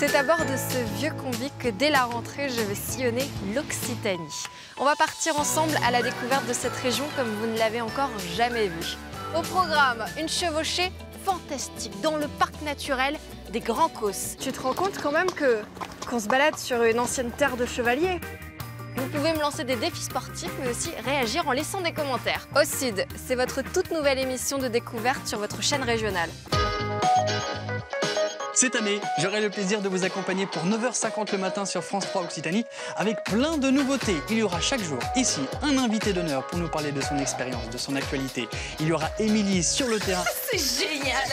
C'est à bord de ce vieux combi que dès la rentrée, je vais sillonner l'Occitanie. On va partir ensemble à la découverte de cette région comme vous ne l'avez encore jamais vue. Au programme, une chevauchée fantastique dans le parc naturel des Grands Causses. Tu te rends compte quand même qu'on se balade sur une ancienne terre de chevaliers? Vous pouvez me lancer des défis sportifs, mais aussi réagir en laissant des commentaires. Au Sud, c'est votre toute nouvelle émission de découverte sur votre chaîne régionale. Cette année, j'aurai le plaisir de vous accompagner pour 9h50 le matin sur France 3 Occitanie avec plein de nouveautés. Il y aura chaque jour ici un invité d'honneur pour nous parler de son expérience, de son actualité. Il y aura Émilie sur le terrain. C'est génial!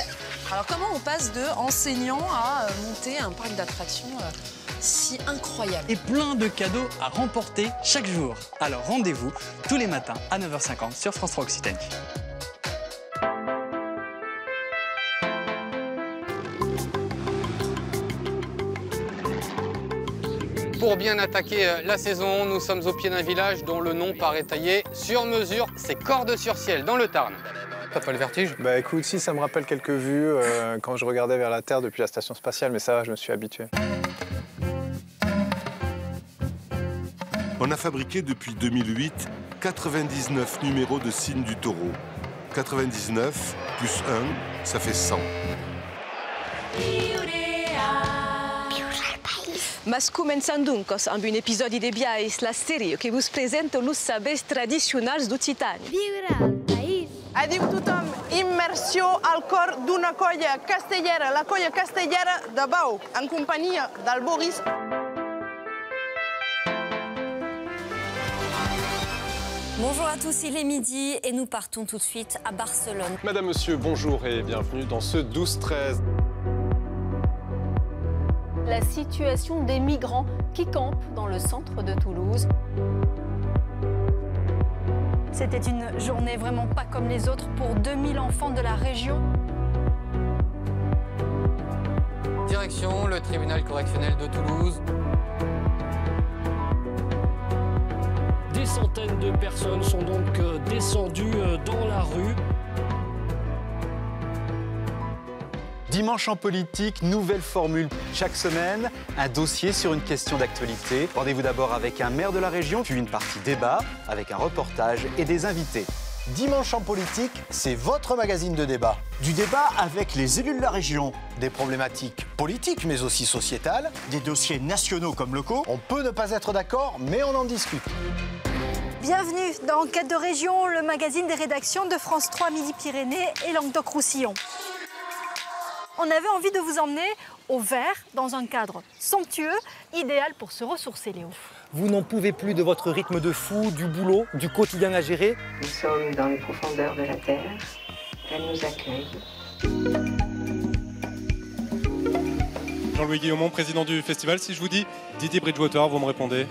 Alors comment on passe de enseignant à monter un parc d'attractions si incroyable? Et plein de cadeaux à remporter chaque jour. Alors rendez-vous tous les matins à 9h50 sur France 3 Occitanie. Pour bien attaquer la saison, nous sommes au pied d'un village dont le nom paraît taillé sur mesure. C'est Cordes-sur-Ciel, dans le Tarn. T'as pas le vertige? Bah écoute, si, ça me rappelle quelques vues quand je regardais vers la Terre depuis la station spatiale, mais ça va, je me suis habitué. On a fabriqué depuis 2008 99 numéros de signe du taureau. 99 plus 1, ça fait 100. Mas començando amb un episodi de Biais, la sèrie que vos presenta els sabers tradicionals d'Occitània. Viure al país. Adiu tothom, immersió al cor d'una colla castellera, la colla castellera de Bau, en companyia del Boris. Bonjour à tous, il est midi et nous partons tout de suite à Barcelone. Madame, monsieur, bonjour et bienvenue dans ce 12-13. La situation des migrants qui campent dans le centre de Toulouse. C'était une journée vraiment pas comme les autres pour 2000 enfants de la région. Direction le tribunal correctionnel de Toulouse. Des centaines de personnes sont donc descendues dans la rue. Dimanche en politique, nouvelle formule. Chaque semaine, un dossier sur une question d'actualité. Rendez-vous d'abord avec un maire de la région, puis une partie débat, avec un reportage et des invités. Dimanche en politique, c'est votre magazine de débat. Du débat avec les élus de la région. Des problématiques politiques, mais aussi sociétales. Des dossiers nationaux comme locaux. On peut ne pas être d'accord, mais on en discute. Bienvenue dans Enquête de région, le magazine des rédactions de France 3 Midi-Pyrénées et Languedoc-Roussillon. On avait envie de vous emmener au vert, dans un cadre somptueux, idéal pour se ressourcer, Léo. Vous n'en pouvez plus de votre rythme de fou, du boulot, du quotidien à gérer. Nous sommes dans les profondeurs de la Terre. Elle nous accueille. Jean-Louis Guillaumont, président du festival. Si je vous dis Didier Bridgewater, vous me répondez?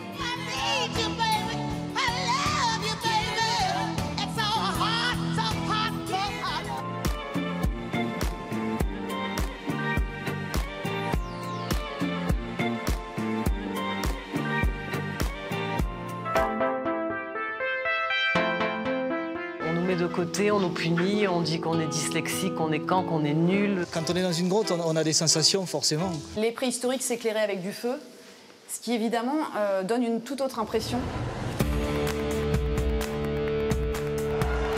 De côté, on nous punit, on dit qu'on est dyslexique, qu'on est quand, qu'on est nul. Quand on est dans une grotte, on a des sensations, forcément. Les préhistoriques s'éclairaient avec du feu, ce qui évidemment donne une toute autre impression.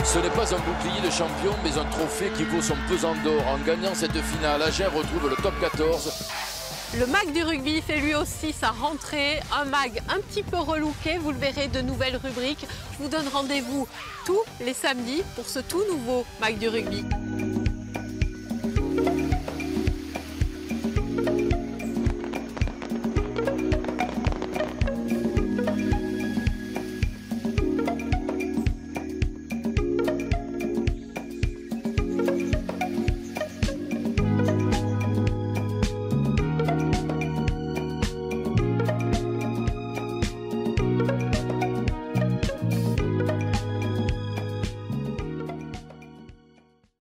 Ce n'est pas un bouclier de champion, mais un trophée qui vaut son pesant d'or. En gagnant cette finale, Agen retrouve le top 14. Le mag du rugby fait lui aussi sa rentrée, un mag un petit peu relooké, vous le verrez, de nouvelles rubriques. Je vous donne rendez-vous tous les samedis pour ce tout nouveau mag du rugby.